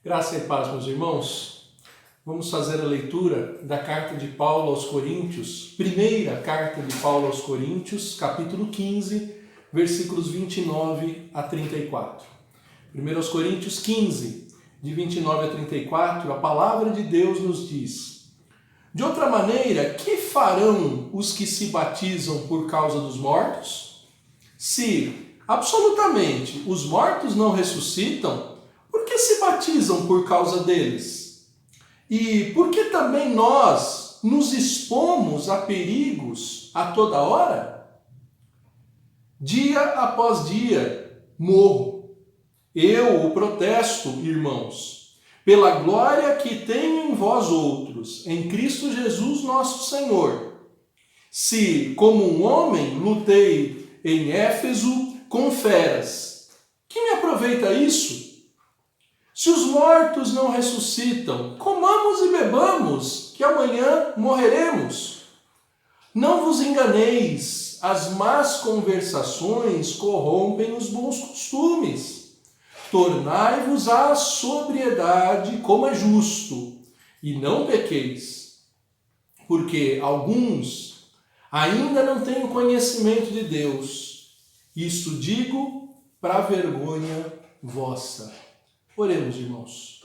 Graça e paz, meus irmãos. Vamos fazer a leitura da carta de Paulo aos Coríntios, primeira carta de Paulo aos Coríntios, capítulo 15, versículos 29 a 34. 1 Coríntios 15, de 29 a 34, a palavra de Deus nos diz: De outra maneira, que farão os que se batizam por causa dos mortos? Se, absolutamente, os mortos não ressuscitam, por que se batizam por causa deles? E por que também nós nos expomos a perigos a toda hora? Dia após dia morro. Eu o protesto, irmãos, pela glória que tenho em vós outros, em Cristo Jesus nosso Senhor. Se, como um homem, lutei em Éfeso com feras, que me aproveita isso? Se os mortos não ressuscitam, comamos e bebamos, que amanhã morreremos. Não vos enganeis, as más conversações corrompem os bons costumes. Tornai-vos à sobriedade, como é justo, e não pequeis, porque alguns ainda não têm o conhecimento de Deus. Isto digo para vergonha vossa. Oremos, irmãos.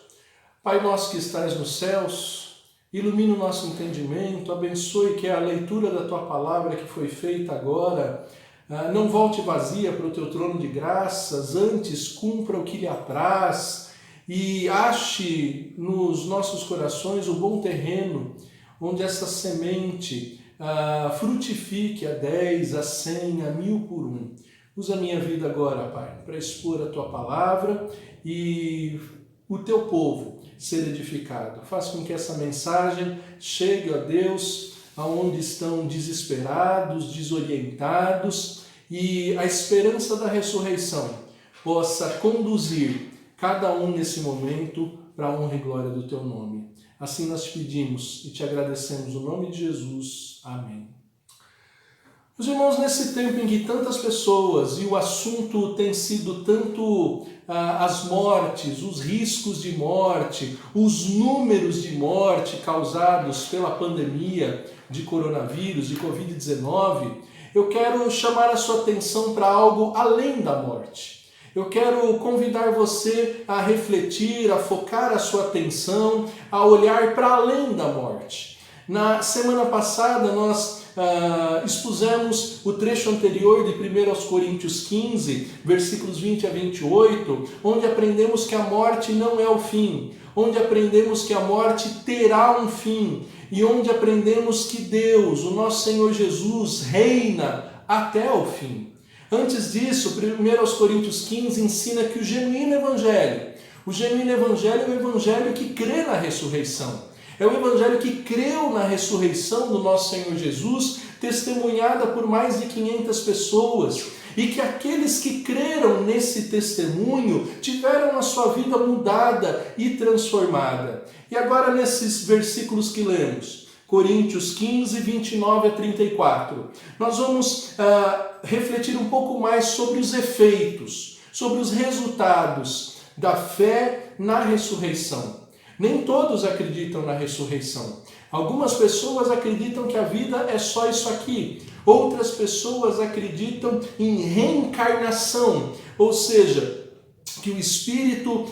Pai nosso que estás nos céus, ilumina o nosso entendimento, abençoe que a leitura da Tua palavra que foi feita agora não volte vazia para o Teu trono de graças, antes cumpra o que lhe apraz e ache nos nossos corações o bom terreno, onde essa semente frutifique a 10, a 100, a 1000 por um. Usa a minha vida agora, Pai, para expor a Tua palavra e o Teu povo ser edificado. Faz com que essa mensagem chegue a Deus, aonde estão desesperados, desorientados, e a esperança da ressurreição possa conduzir cada um nesse momento para a honra e glória do Teu nome. Assim nós te pedimos e te agradecemos no nome de Jesus. Amém. Meus irmãos, nesse tempo em que tantas pessoas, e o assunto tem sido tanto as mortes, os riscos de morte, os números de morte causados pela pandemia de coronavírus, de Covid-19, eu quero chamar a sua atenção para algo além da morte. Eu quero convidar você a refletir, a focar a sua atenção, a olhar para além da morte. Na semana passada nós expusemos o trecho anterior de 1 Coríntios 15, versículos 20 a 28, onde aprendemos que a morte não é o fim, onde aprendemos que a morte terá um fim e onde aprendemos que Deus, o nosso Senhor Jesus, reina até o fim. Antes disso, 1 Coríntios 15 ensina que o genuíno evangelho é o evangelho que crê na ressurreição. É o evangelho que creu na ressurreição do nosso Senhor Jesus, testemunhada por mais de 500 pessoas, e que aqueles que creram nesse testemunho tiveram a sua vida mudada e transformada. E agora nesses versículos que lemos, Coríntios 15, 29 a 34, nós vamos refletir um pouco mais sobre os efeitos, sobre os resultados da fé na ressurreição. Nem todos acreditam na ressurreição. Algumas pessoas acreditam que a vida é só isso aqui. Outras pessoas acreditam em reencarnação, ou seja, que o espírito,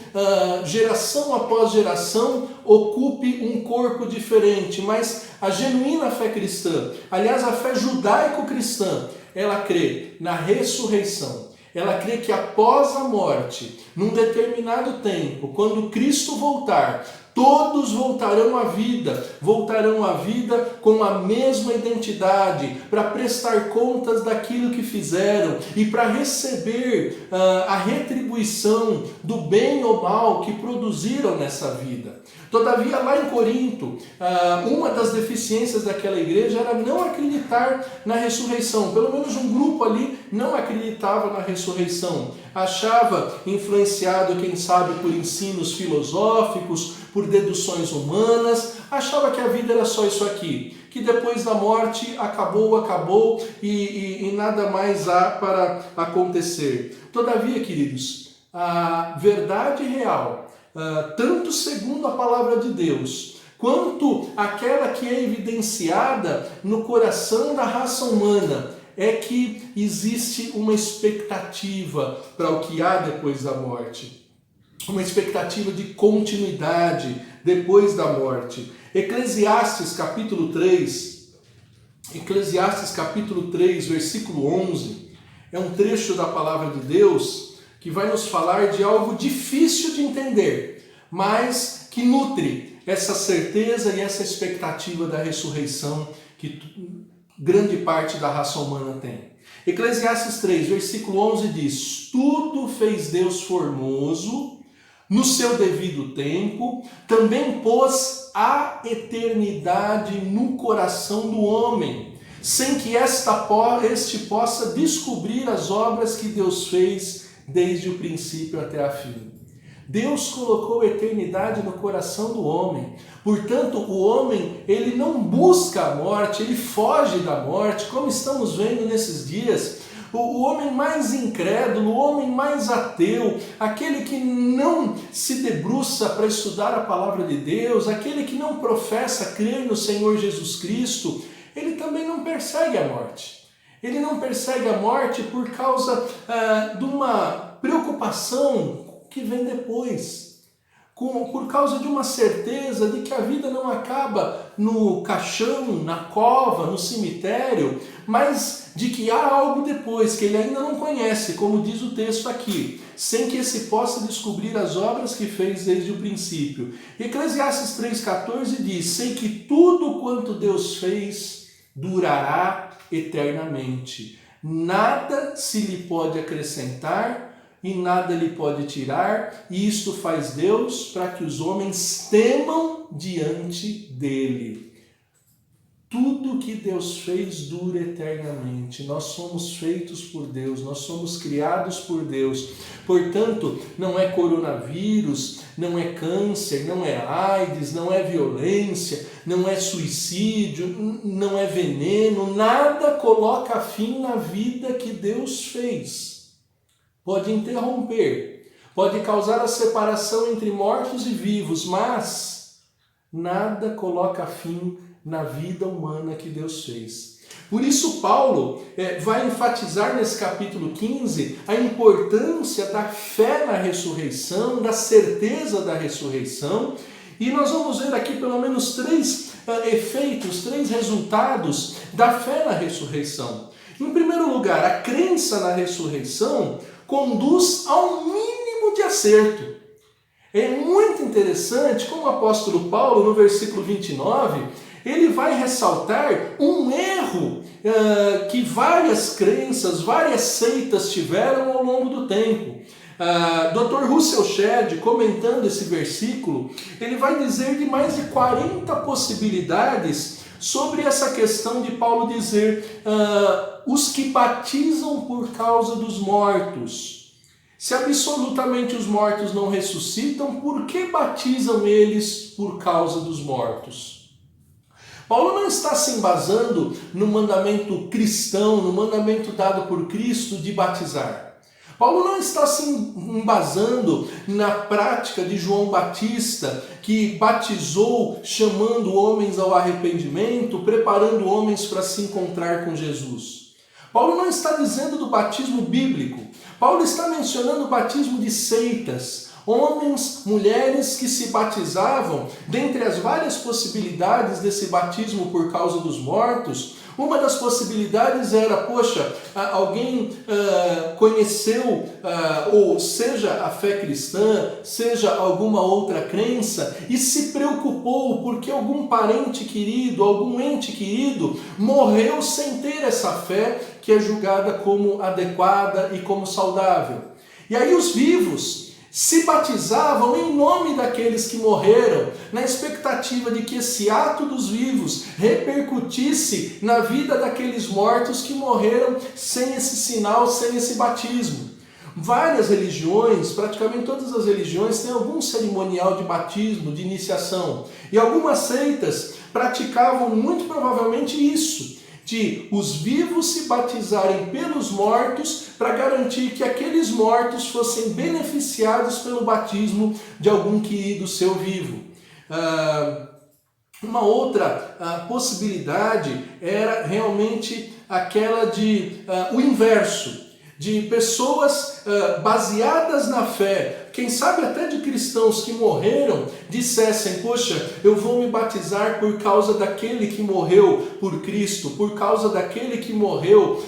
geração após geração, ocupe um corpo diferente. Mas a genuína fé cristã, aliás, a fé judaico-cristã, ela crê na ressurreição. Ela crê que após a morte, num determinado tempo, quando Cristo voltar, todos voltarão à vida com a mesma identidade, para prestar contas daquilo que fizeram e para receber a retribuição do bem ou mal que produziram nessa vida. Todavia, lá em Corinto, uma das deficiências daquela igreja era não acreditar na ressurreição. Pelo menos um grupo ali não acreditava na ressurreição. Achava, influenciado, quem sabe, por ensinos filosóficos, por deduções humanas, achava que a vida era só isso aqui, que depois da morte acabou e nada mais há para acontecer. Todavia, queridos, a verdade real tanto segundo a palavra de Deus, quanto aquela que é evidenciada no coração da raça humana, é que existe uma expectativa para o que há depois da morte. Uma expectativa de continuidade depois da morte. Eclesiastes capítulo 3, versículo 11, é um trecho da palavra de Deus que vai nos falar de algo difícil de entender, mas que nutre essa certeza e essa expectativa da ressurreição que grande parte da raça humana tem. Eclesiastes 3, versículo 11 diz: tudo fez Deus formoso no seu devido tempo, também pôs a eternidade no coração do homem, sem que este possa descobrir as obras que Deus fez desde o princípio até a fim. Deus colocou a eternidade no coração do homem. Portanto, o homem, ele não busca a morte, ele foge da morte, como estamos vendo nesses dias. O homem mais incrédulo, o homem mais ateu, aquele que não se debruça para estudar a palavra de Deus, aquele que não professa crer no Senhor Jesus Cristo, ele também não persegue a morte. Ele não persegue a morte por causa de uma preocupação que vem depois, por causa de uma certeza de que a vida não acaba no caixão, na cova, no cemitério, mas de que há algo depois que ele ainda não conhece, como diz o texto aqui, sem que esse possa descobrir as obras que fez desde o princípio. Eclesiastes 3,14 diz: sei que tudo quanto Deus fez durará eternamente, nada se lhe pode acrescentar e nada lhe pode tirar, e isto faz Deus para que os homens temam diante dele. Tudo que Deus fez dura eternamente. Nós somos feitos por Deus, nós somos criados por Deus. Portanto, não é coronavírus, não é câncer, não é AIDS, não é violência, não é suicídio, não é veneno, nada coloca fim na vida que Deus fez. Pode interromper, pode causar a separação entre mortos e vivos, mas nada coloca fim na vida humana que Deus fez. Por isso Paulo vai enfatizar nesse capítulo 15 a importância da fé na ressurreição, da certeza da ressurreição, e nós vamos ver aqui pelo menos 3 efeitos, 3 resultados da fé na ressurreição. Em primeiro lugar, a crença na ressurreição conduz ao mínimo de acerto. É muito interessante como o apóstolo Paulo, no versículo 29, ele vai ressaltar um erro que várias crenças, várias seitas tiveram ao longo do tempo. Dr. Russell Shedd, comentando esse versículo, ele vai dizer de mais de 40 possibilidades sobre essa questão de Paulo dizer os que batizam por causa dos mortos. Se absolutamente os mortos não ressuscitam, por que batizam eles por causa dos mortos? Paulo não está se embasando no mandamento cristão, no mandamento dado por Cristo de batizar. Paulo não está se embasando na prática de João Batista, que batizou chamando homens ao arrependimento, preparando homens para se encontrar com Jesus. Paulo não está dizendo do batismo bíblico. Paulo está mencionando o batismo de seitas, homens, mulheres que se batizavam. Dentre as várias possibilidades desse batismo por causa dos mortos, uma das possibilidades era, alguém conheceu, ou seja a fé cristã, seja alguma outra crença, e se preocupou porque algum parente querido, algum ente querido, morreu sem ter essa fé que é julgada como adequada e como saudável. E aí os vivos se batizavam em nome daqueles que morreram, na expectativa de que esse ato dos vivos repercutisse na vida daqueles mortos que morreram sem esse sinal, sem esse batismo. Várias religiões, praticamente todas as religiões, têm algum cerimonial de batismo, de iniciação. E algumas seitas praticavam muito provavelmente isso. de os vivos se batizarem pelos mortos para garantir que aqueles mortos fossem beneficiados pelo batismo de algum querido seu vivo. Uma outra possibilidade era realmente aquela de o inverso, de pessoas baseadas na fé, quem sabe até de cristãos que morreram, dissessem: poxa, eu vou me batizar por causa daquele que morreu por Cristo, por causa daquele que morreu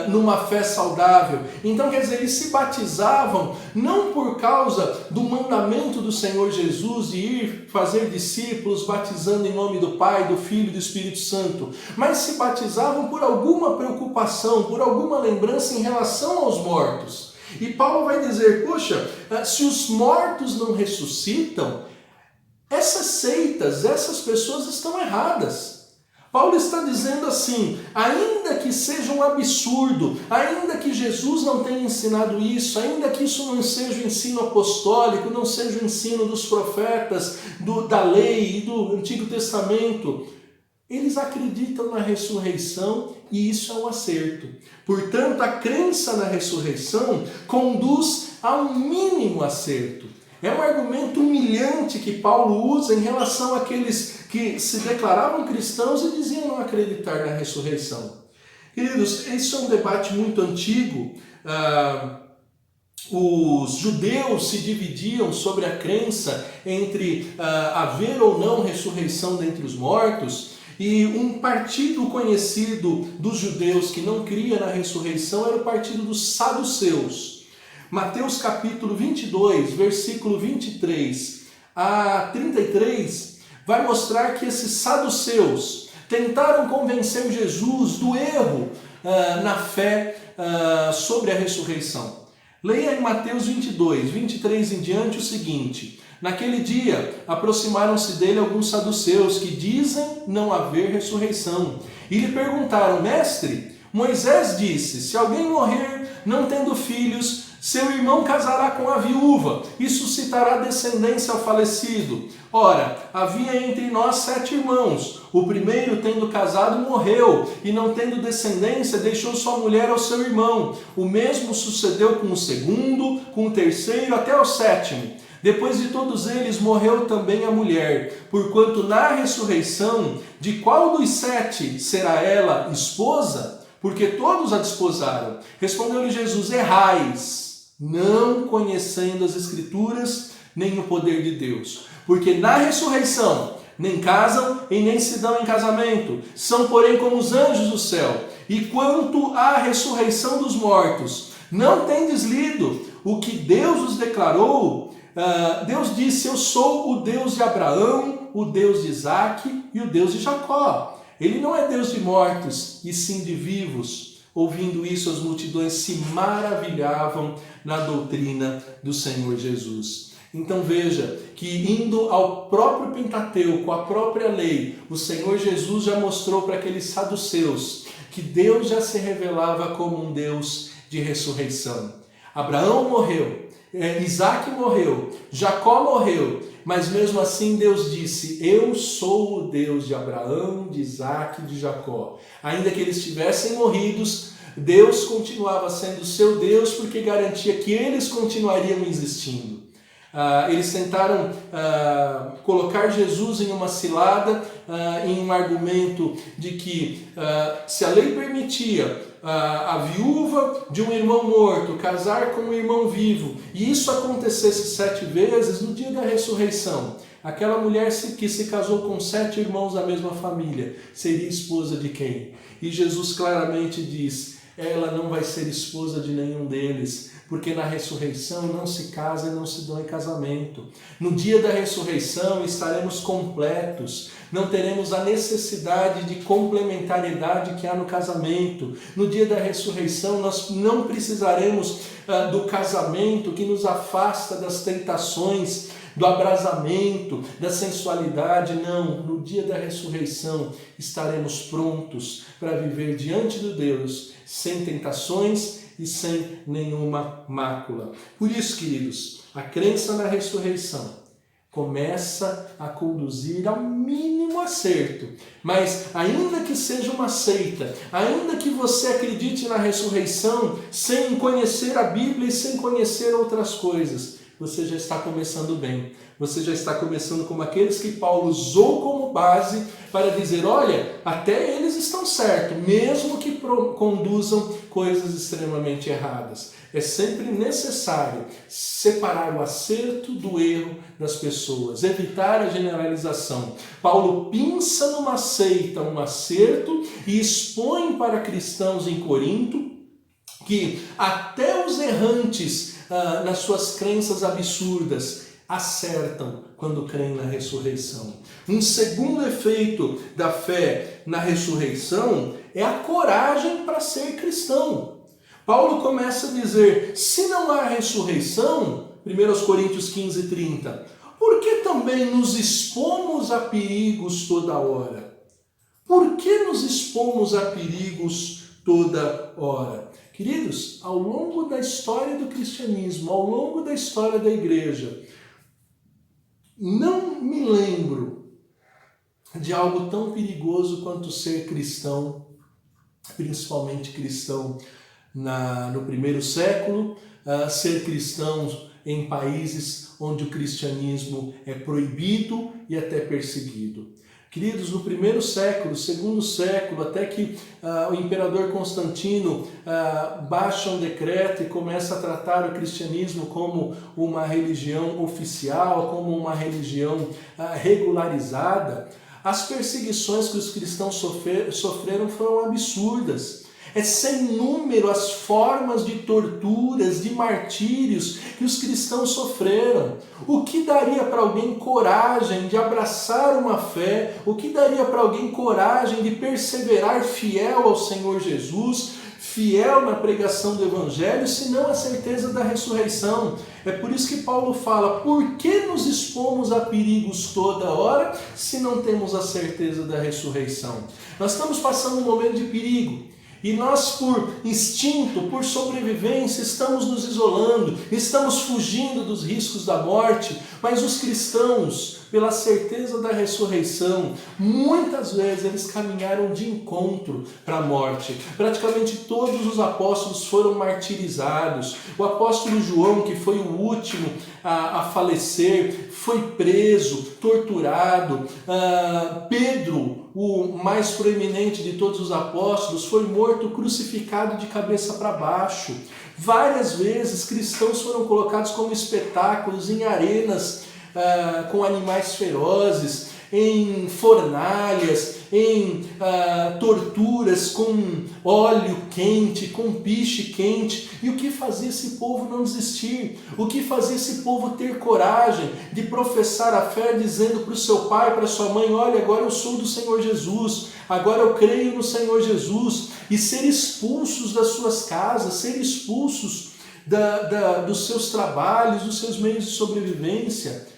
numa fé saudável. Então, quer dizer, eles se batizavam não por causa do mandamento do Senhor Jesus de ir fazer discípulos, batizando em nome do Pai, do Filho e do Espírito Santo, mas se batizavam por alguma preocupação, por alguma lembrança em relação aos mortos. E Paulo vai dizer: poxa, se os mortos não ressuscitam, essas seitas, essas pessoas estão erradas. Paulo está dizendo assim: ainda que seja um absurdo, ainda que Jesus não tenha ensinado isso, ainda que isso não seja o ensino apostólico, não seja o ensino dos profetas, da lei e do Antigo Testamento, eles acreditam na ressurreição e isso é um acerto. Portanto, a crença na ressurreição conduz a um mínimo acerto. É um argumento humilhante que Paulo usa em relação àqueles que se declaravam cristãos e diziam não acreditar na ressurreição. Queridos, isso é um debate muito antigo. Os judeus se dividiam sobre a crença entre haver ou não ressurreição dentre os mortos. E um partido conhecido dos judeus que não cria na ressurreição era o partido dos saduceus. Mateus capítulo 22, versículo 23 a 33, vai mostrar que esses saduceus tentaram convencer Jesus do erro na fé sobre a ressurreição. Leia em Mateus 22, 23 em diante o seguinte: naquele dia, aproximaram-se dele alguns saduceus que dizem não haver ressurreição. E lhe perguntaram: mestre, Moisés disse, se alguém morrer não tendo filhos, seu irmão casará com a viúva e suscitará descendência ao falecido. Ora, havia entre nós 7 irmãos. O primeiro, tendo casado, morreu, e não tendo descendência, deixou sua mulher ao seu irmão. O mesmo sucedeu com o segundo, com o terceiro, até ao 7º. Depois de todos eles, morreu também a mulher, porquanto na ressurreição, de qual dos 7 será ela esposa? Porque todos a desposaram. Respondeu-lhe Jesus: errais, não conhecendo as Escrituras, nem o poder de Deus. Porque na ressurreição, nem casam e nem se dão em casamento, são porém como os anjos do céu. E quanto à ressurreição dos mortos, não tendes lido o que Deus os declarou? Deus disse: eu sou o Deus de Abraão, o Deus de Isaque e o Deus de Jacó. Ele não é Deus de mortos, e sim de vivos. Ouvindo isso, as multidões se maravilhavam na doutrina do Senhor Jesus. Então veja que, indo ao próprio Pentateuco, à própria lei, o Senhor Jesus já mostrou para aqueles saduceus que Deus já se revelava como um Deus de ressurreição. Abraão morreu, Isaque morreu, Jacó morreu, mas mesmo assim Deus disse: eu sou o Deus de Abraão, de Isaque e de Jacó. Ainda que eles tivessem morridos, Deus continuava sendo seu Deus, porque garantia que eles continuariam existindo. Eles tentaram colocar Jesus em uma cilada, em um argumento de que se a lei permitia a viúva de um irmão morto casar com um irmão vivo, e isso acontecesse 7 vezes, no dia da ressurreição, aquela mulher que se casou com 7 irmãos da mesma família, seria esposa de quem? E Jesus claramente diz: ela não vai ser esposa de nenhum deles, porque na ressurreição não se casa e não se dão em casamento. No dia da ressurreição estaremos completos, não teremos a necessidade de complementariedade que há no casamento. No dia da ressurreição nós não precisaremos do casamento que nos afasta das tentações, do abrasamento, da sensualidade. Não, no dia da ressurreição estaremos prontos para viver diante de Deus, sem tentações e sem nenhuma mácula. Por isso, queridos, a crença na ressurreição começa a conduzir ao mínimo acerto. Mas ainda que seja uma seita, ainda que você acredite na ressurreição sem conhecer a Bíblia e sem conhecer outras coisas, você já está começando bem. Você já está começando como aqueles que Paulo usou como base para dizer, olha, até eles estão certos, mesmo que conduzam coisas extremamente erradas. É sempre necessário separar o acerto do erro das pessoas, evitar a generalização. Paulo pinça numa seita um acerto e expõe para cristãos em Corinto que até os errantes nas suas crenças absurdas acertam quando creem na ressurreição. Um segundo efeito da fé na ressurreição é a coragem para ser cristão. Paulo começa a dizer, se não há ressurreição, 1 Coríntios 15:30, por que também nos expomos a perigos toda hora? Por que nos expomos a perigos toda hora? Queridos, ao longo da história do cristianismo, ao longo da história da igreja, não me lembro de algo tão perigoso quanto ser cristão, principalmente cristão no primeiro século, ser cristão em países onde o cristianismo é proibido e até perseguido. Queridos, no primeiro século, segundo século, até que o imperador Constantino baixa um decreto e começa a tratar o cristianismo como uma religião oficial, como uma religião regularizada, as perseguições que os cristãos sofreram foram absurdas. É sem número as formas de torturas, de martírios que os cristãos sofreram. O que daria para alguém coragem de abraçar uma fé? O que daria para alguém coragem de perseverar fiel ao Senhor Jesus, fiel na pregação do Evangelho, se não a certeza da ressurreição? É por isso que Paulo fala, por que nos expomos a perigos toda hora, se não temos a certeza da ressurreição? Nós estamos passando um momento de perigo. E nós, por instinto, por sobrevivência, estamos nos isolando, estamos fugindo dos riscos da morte, mas os cristãos, pela certeza da ressurreição, muitas vezes eles caminharam de encontro para a morte. Praticamente todos os apóstolos foram martirizados. O apóstolo João, que foi o último a falecer, foi preso, torturado. Pedro, o mais proeminente de todos os apóstolos, foi morto crucificado de cabeça para baixo. Várias vezes cristãos foram colocados como espetáculos em arenas com animais ferozes, em fornalhas, em torturas com óleo quente, com piche quente. E o que fazia esse povo não desistir? O que fazia esse povo ter coragem de professar a fé, dizendo para o seu pai, para a sua mãe, olha, agora eu sou do Senhor Jesus, agora eu creio no Senhor Jesus, e ser expulsos das suas casas, ser expulsos dos seus trabalhos, dos seus meios de sobrevivência?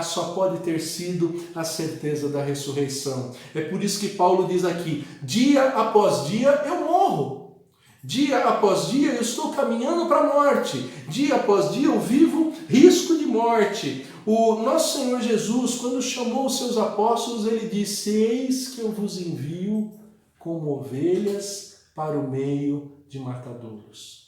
Só pode ter sido a certeza da ressurreição. É por isso que Paulo diz aqui, dia após dia eu morro. Dia após dia eu estou caminhando para a morte. Dia após dia eu vivo risco de morte. O nosso Senhor Jesus, quando chamou os seus apóstolos, ele disse, eis que eu vos envio como ovelhas para o meio de matadouros.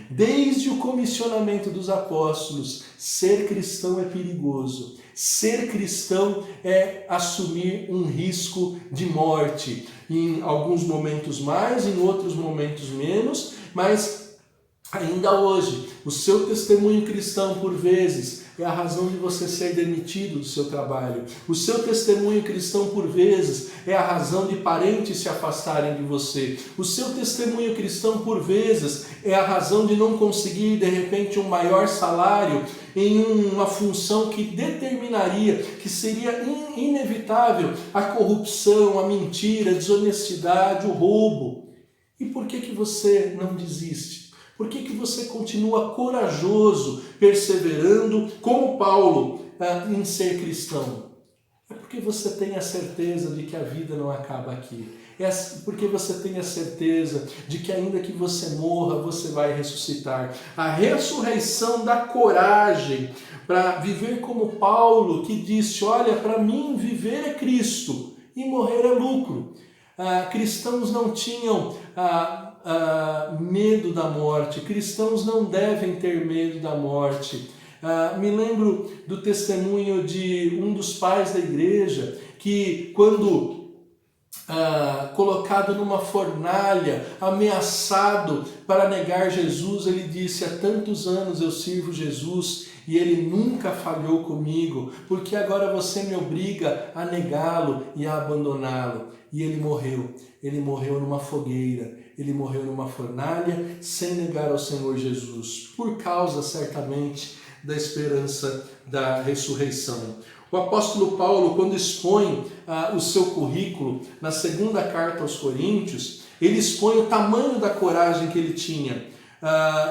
Desde o comissionamento dos apóstolos, ser cristão é perigoso. Ser cristão é assumir um risco de morte. Em alguns momentos mais, em outros momentos menos, mas ainda hoje, o seu testemunho cristão, por vezes, é a razão de você ser demitido do seu trabalho. O seu testemunho cristão, por vezes, é a razão de parentes se afastarem de você. O seu testemunho cristão, por vezes, é a razão de não conseguir, de repente, um maior salário em uma função que determinaria, que seria inevitável a corrupção, a mentira, a desonestidade, o roubo. E por que você não desiste? Por que você continua corajoso, perseverando, como Paulo, em ser cristão? É porque porque você tem a certeza de que a vida não acaba aqui. É porque você tem a certeza de que ainda que você morra, você vai ressuscitar. A ressurreição dá coragem para viver como Paulo, que disse, olha, para mim viver é Cristo e morrer é lucro. Cristãos não tinham medo da morte, cristãos não devem ter medo da morte. Me lembro do testemunho de um dos pais da igreja, que quando colocado numa fornalha, ameaçado para negar Jesus, ele disse, há tantos anos eu sirvo Jesus e ele nunca falhou comigo, porque agora você me obriga a negá-lo e a abandoná-lo. E ele morreu numa fogueira, ele morreu numa fornalha, sem negar ao Senhor Jesus, por causa certamente da esperança da ressurreição. O apóstolo Paulo, quando expõe o seu currículo na segunda carta aos Coríntios, ele expõe o tamanho da coragem que ele tinha.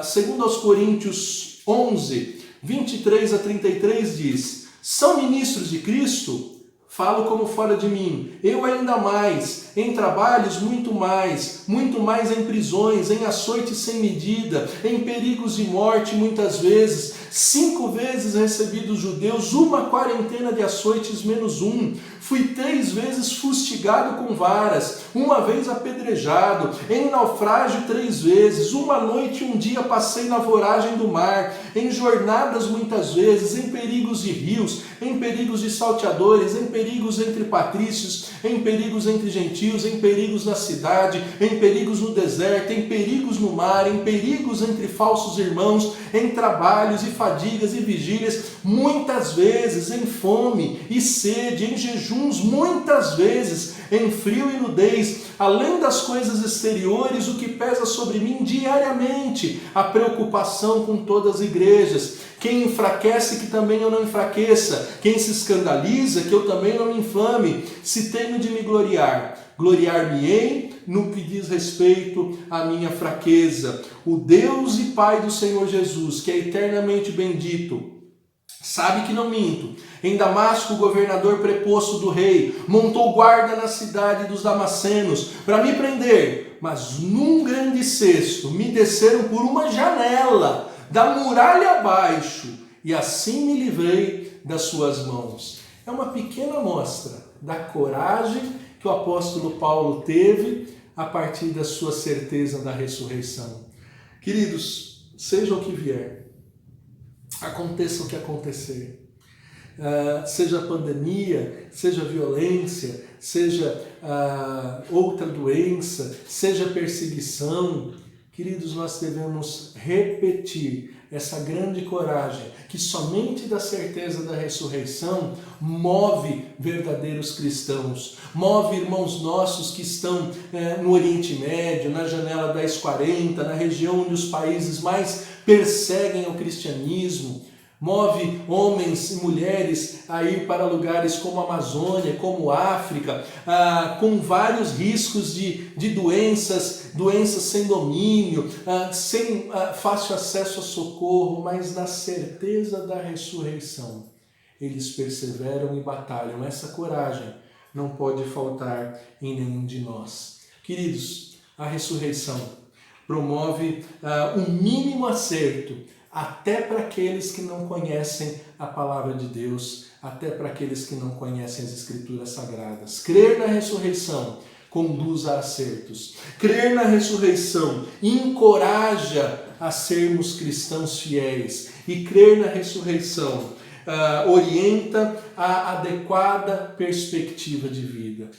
Segundo aos Coríntios 11, 23 a 33 diz, são ministros de Cristo? Falo como fora de mim, eu ainda mais, em trabalhos muito mais em prisões, em açoites sem medida, em perigos de morte muitas vezes, 5 vezes recebi dos judeus 1 quarentena de açoites menos 1, fui 3 vezes fustigado com varas, 1 vez apedrejado, em naufrágio 3 vezes, 1 noite e 1 dia passei na voragem do mar, em jornadas muitas vezes, em perigos de rios, em perigos de salteadores, em perigos entre patrícios, em perigos entre gentios, em perigos na cidade, em perigos no deserto, em perigos no mar, em perigos entre falsos irmãos, em trabalhos e fadigas e vigílias, muitas vezes em fome e sede, em jejuns, muitas vezes em frio e nudez, além das coisas exteriores, o que pesa sobre mim diariamente, a preocupação com todas as igrejas. Quem enfraquece, que também eu não enfraqueça. Quem se escandaliza, que eu também não me inflame. Se tenho de me gloriar, gloriar-me-ei no que diz respeito à minha fraqueza. O Deus e Pai do Senhor Jesus, que é eternamente bendito, sabe que não minto. Em Damasco, o governador preposto do rei montou guarda na cidade dos Damascenos para me prender, mas num grande cesto me desceram por uma janela da muralha abaixo, e assim me livrei das suas mãos. É uma pequena amostra da coragem que o apóstolo Paulo teve a partir da sua certeza da ressurreição. Queridos, seja o que vier, aconteça o que acontecer, seja pandemia, seja violência, seja outra doença, seja perseguição, queridos, nós devemos repetir essa grande coragem que somente da certeza da ressurreição move verdadeiros cristãos, move irmãos nossos que estão no Oriente Médio, na janela 1040, na região onde os países mais perseguem o cristianismo, move homens e mulheres a ir para lugares como a Amazônia, como a África, com vários riscos de doenças sem domínio, sem fácil acesso a socorro, mas na certeza da ressurreição. Eles perseveram e batalham. Essa coragem não pode faltar em nenhum de nós. Queridos, a ressurreição promove um mínimo acerto até para aqueles que não conhecem a palavra de Deus, até para aqueles que não conhecem as Escrituras Sagradas. Crer na ressurreição conduz a acertos. Crer na ressurreição encoraja a sermos cristãos fiéis. E crer na ressurreição orienta a adequada perspectiva de vida.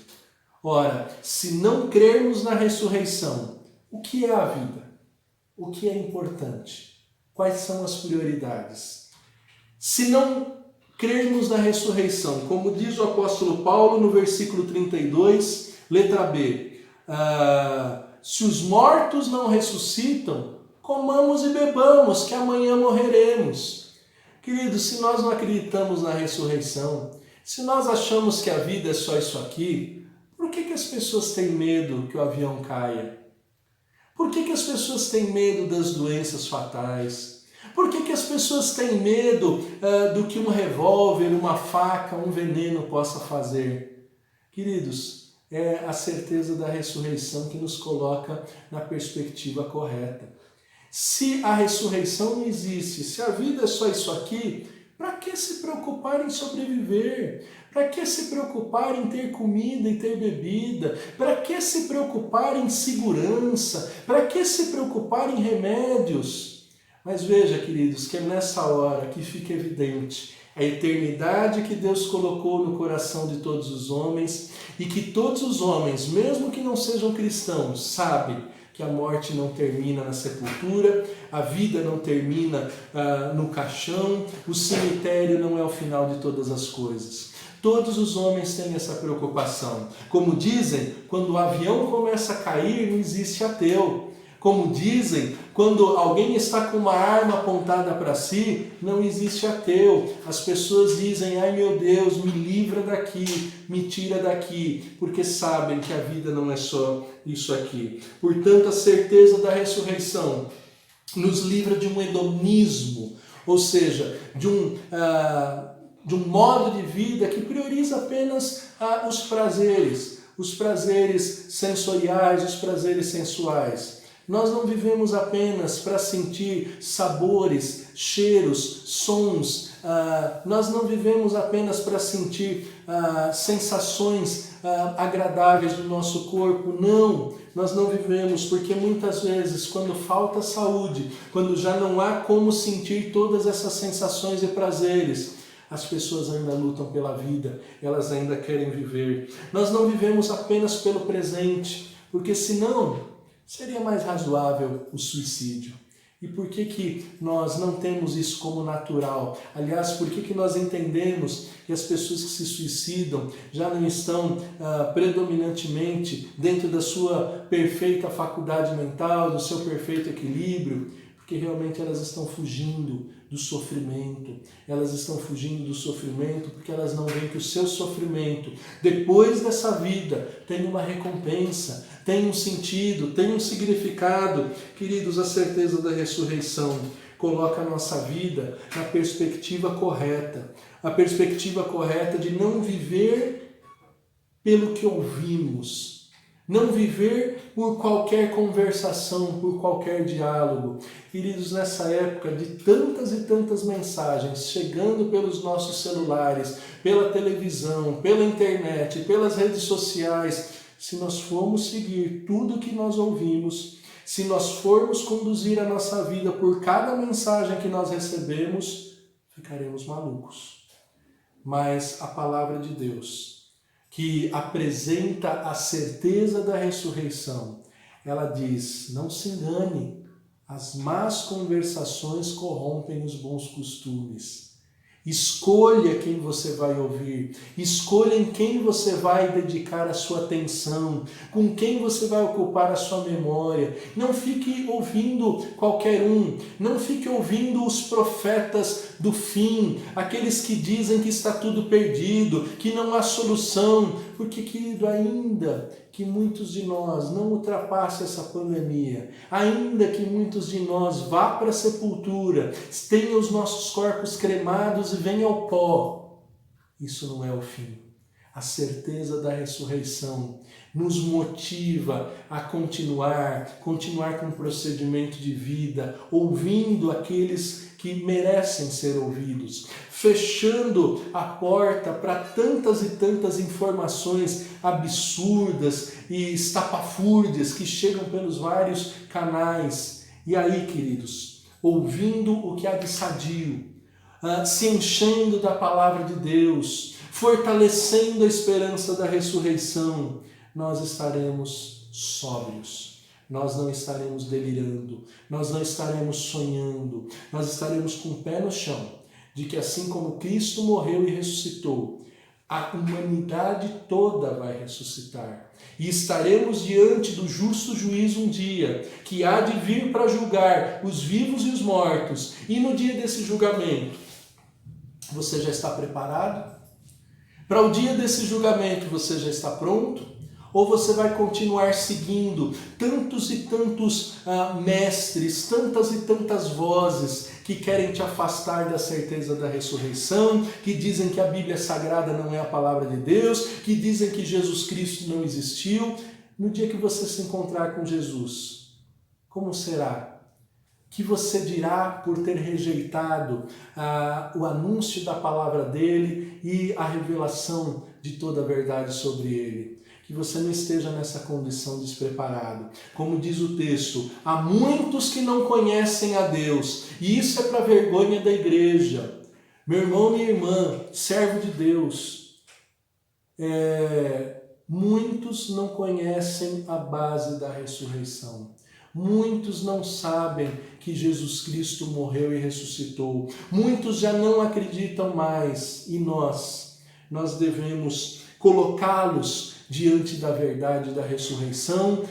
Ora, se não crermos na ressurreição, o que é a vida? O que é importante? Quais são as prioridades? Se não crermos na ressurreição, como diz o apóstolo Paulo no versículo 32, letra B, se os mortos não ressuscitam, comamos e bebamos, que amanhã morreremos. Queridos, se nós não acreditamos na ressurreição, se nós achamos que a vida é só isso aqui, por que as pessoas têm medo que o avião caia? Por que as pessoas têm medo das doenças fatais? Por que as pessoas têm medo do que um revólver, uma faca, um veneno possa fazer? Queridos, é a certeza da ressurreição que nos coloca na perspectiva correta. Se a ressurreição não existe, se a vida é só isso aqui, para que se preocupar em sobreviver? Para que se preocupar em ter comida e ter bebida? Para que se preocupar em segurança? Para que se preocupar em remédios? Mas veja, queridos, que é nessa hora que fica evidente a eternidade que Deus colocou no coração de todos os homens e que todos os homens, mesmo que não sejam cristãos, sabem que a morte não termina na sepultura, a vida não termina no caixão, o cemitério não é o final de todas as coisas. Todos os homens têm essa preocupação. Como dizem, quando o avião começa a cair, não existe ateu. Como dizem, quando alguém está com uma arma apontada para si, não existe ateu. As pessoas dizem, ai meu Deus, me livra daqui, me tira daqui, porque sabem que a vida não é só isso aqui. Portanto, a certeza da ressurreição nos livra de um hedonismo, ou seja, de um modo de vida que prioriza apenas os prazeres sensoriais, os prazeres sensuais. Nós não vivemos apenas para sentir sabores, cheiros, sons. Nós não vivemos apenas para sentir sensações agradáveis do nosso corpo. Não, nós não vivemos porque muitas vezes quando falta saúde, quando já não há como sentir todas essas sensações e prazeres, as pessoas ainda lutam pela vida, elas ainda querem viver. Nós não vivemos apenas pelo presente, porque senão seria mais razoável o suicídio. E por que nós não temos isso como natural? Aliás, por que nós entendemos que as pessoas que se suicidam já não estão predominantemente dentro da sua perfeita faculdade mental, do seu perfeito equilíbrio? Porque realmente elas estão fugindo do sofrimento. Elas estão fugindo do sofrimento porque elas não veem que o seu sofrimento, depois dessa vida, tem uma recompensa, tem um sentido, tem um significado. Queridos, a certeza da ressurreição coloca a nossa vida na perspectiva correta. A perspectiva correta de não viver pelo que ouvimos, não viver por qualquer conversação, por qualquer diálogo. Queridos, nessa época de tantas e tantas mensagens chegando pelos nossos celulares, pela televisão, pela internet, pelas redes sociais, se nós formos seguir tudo que nós ouvimos, se nós formos conduzir a nossa vida por cada mensagem que nós recebemos, ficaremos malucos. Mas a palavra de Deus, que apresenta a certeza da ressurreição, ela diz, não se engane, as más conversações corrompem os bons costumes. Escolha quem você vai ouvir, escolha em quem você vai dedicar a sua atenção, com quem você vai ocupar a sua memória. Não fique ouvindo qualquer um, não fique ouvindo os profetas do fim, aqueles que dizem que está tudo perdido, que não há solução, porque, querido, ainda que muitos de nós não ultrapassem essa pandemia, ainda que muitos de nós vá para a sepultura, tenham os nossos corpos cremados e venham ao pó, isso não é o fim. A certeza da ressurreição nos motiva a continuar com um procedimento de vida, ouvindo aqueles que merecem ser ouvidos, fechando a porta para tantas e tantas informações absurdas e estapafúrdias que chegam pelos vários canais. E aí, queridos, ouvindo o que há de sadio, se enchendo da palavra de Deus, fortalecendo a esperança da ressurreição, nós estaremos sóbrios. Nós não estaremos delirando, nós não estaremos sonhando, nós estaremos com o pé no chão, de que assim como Cristo morreu e ressuscitou, a humanidade toda vai ressuscitar. E estaremos diante do justo juízo um dia, que há de vir para julgar os vivos e os mortos. E no dia desse julgamento, você já está preparado? Para o dia desse julgamento, você já está pronto? Ou você vai continuar seguindo tantos e tantos mestres, tantas e tantas vozes que querem te afastar da certeza da ressurreição, que dizem que a Bíblia Sagrada não é a palavra de Deus, que dizem que Jesus Cristo não existiu. No dia que você se encontrar com Jesus, como será? Que você dirá por ter rejeitado o anúncio da palavra dele e a revelação de toda a verdade sobre ele. Que você não esteja nessa condição despreparado. Como diz o texto, há muitos que não conhecem a Deus, e isso é para vergonha da igreja. Meu irmão, minha irmã, servo de Deus, muitos não conhecem a base da ressurreição. Muitos não sabem que Jesus Cristo morreu e ressuscitou. Muitos já não acreditam mais. E nós devemos colocá-los diante da verdade da ressurreição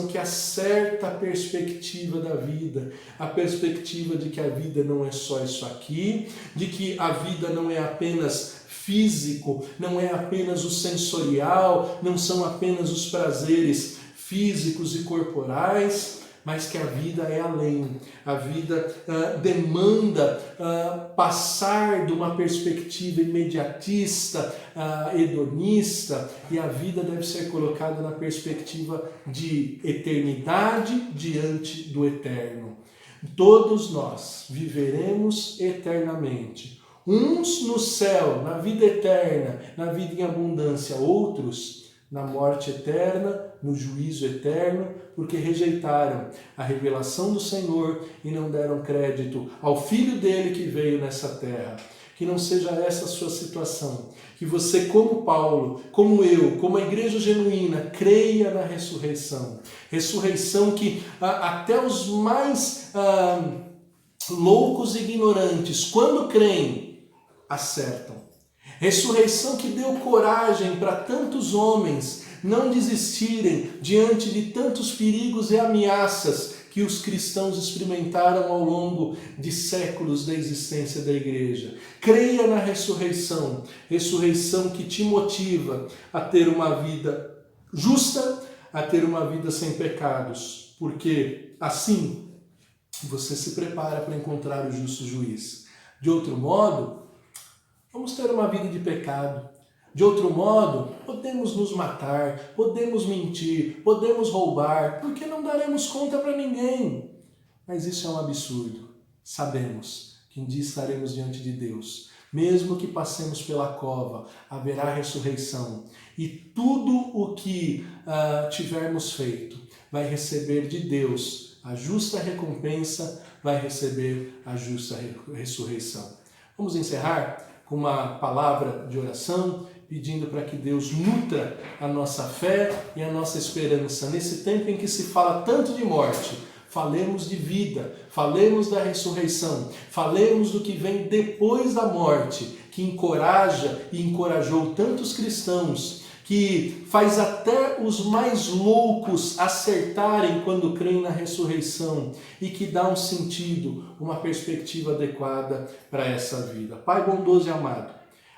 que acerta a perspectiva da vida, a perspectiva de que a vida não é só isso aqui, de que a vida não é apenas físico, não é apenas o sensorial, não são apenas os prazeres físicos e corporais, mas que a vida é além. A vida demanda passar de uma perspectiva imediatista, hedonista, e a vida deve ser colocada na perspectiva de eternidade diante do eterno. Todos nós viveremos eternamente. Uns no céu, na vida eterna, na vida em abundância, outros na morte eterna, no juízo eterno, porque rejeitaram a revelação do Senhor e não deram crédito ao Filho dele que veio nessa terra. Que não seja essa a sua situação. Que você, como Paulo, como eu, como a igreja genuína, creia na ressurreição. Ressurreição que até os mais loucos e ignorantes, quando creem, acertam. Ressurreição que deu coragem para tantos homens não desistirem diante de tantos perigos e ameaças que os cristãos experimentaram ao longo de séculos da existência da igreja. Creia na ressurreição, ressurreição que te motiva a ter uma vida justa, a ter uma vida sem pecados, porque assim você se prepara para encontrar o justo juiz. De outro modo, vamos ter uma vida de pecado. De outro modo, podemos nos matar, podemos mentir, podemos roubar, porque não daremos conta para ninguém. Mas isso é um absurdo. Sabemos que um dia estaremos diante de Deus. Mesmo que passemos pela cova, haverá ressurreição. E tudo o que tivermos feito vai receber de Deus a justa recompensa, vai receber a justa ressurreição. Vamos encerrar com uma palavra de oração, pedindo para que Deus nutra a nossa fé e a nossa esperança. Nesse tempo em que se fala tanto de morte, falemos de vida, falemos da ressurreição, falemos do que vem depois da morte, que encoraja e encorajou tantos cristãos, que faz até os mais loucos acertarem quando creem na ressurreição e que dá um sentido, uma perspectiva adequada para essa vida. Pai bondoso e amado,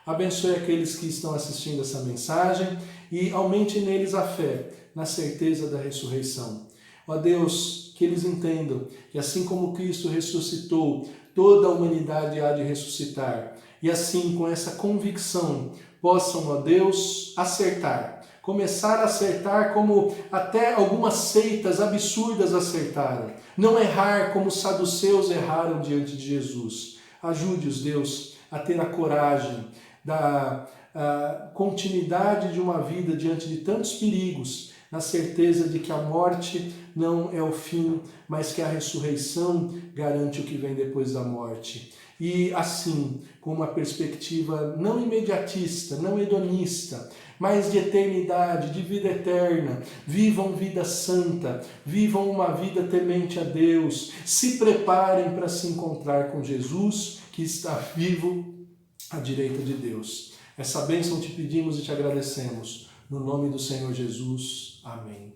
abençoe aqueles que estão assistindo essa mensagem e aumente neles a fé, na certeza da ressurreição. Ó Deus, que eles entendam que assim como Cristo ressuscitou, toda a humanidade há de ressuscitar. E assim, com essa convicção, possam, ó Deus, acertar. Começar a acertar como até algumas seitas absurdas acertaram. Não errar como os saduceus erraram diante de Jesus. Ajude-os, Deus, a ter a coragem da continuidade de uma vida diante de tantos perigos, na certeza de que a morte não é o fim, mas que a ressurreição garante o que vem depois da morte. E assim, com uma perspectiva não imediatista, não hedonista, mas de eternidade, de vida eterna, vivam vida santa, vivam uma vida temente a Deus, se preparem para se encontrar com Jesus, que está vivo à direita de Deus. Essa bênção te pedimos e te agradecemos. No nome do Senhor Jesus. Amém.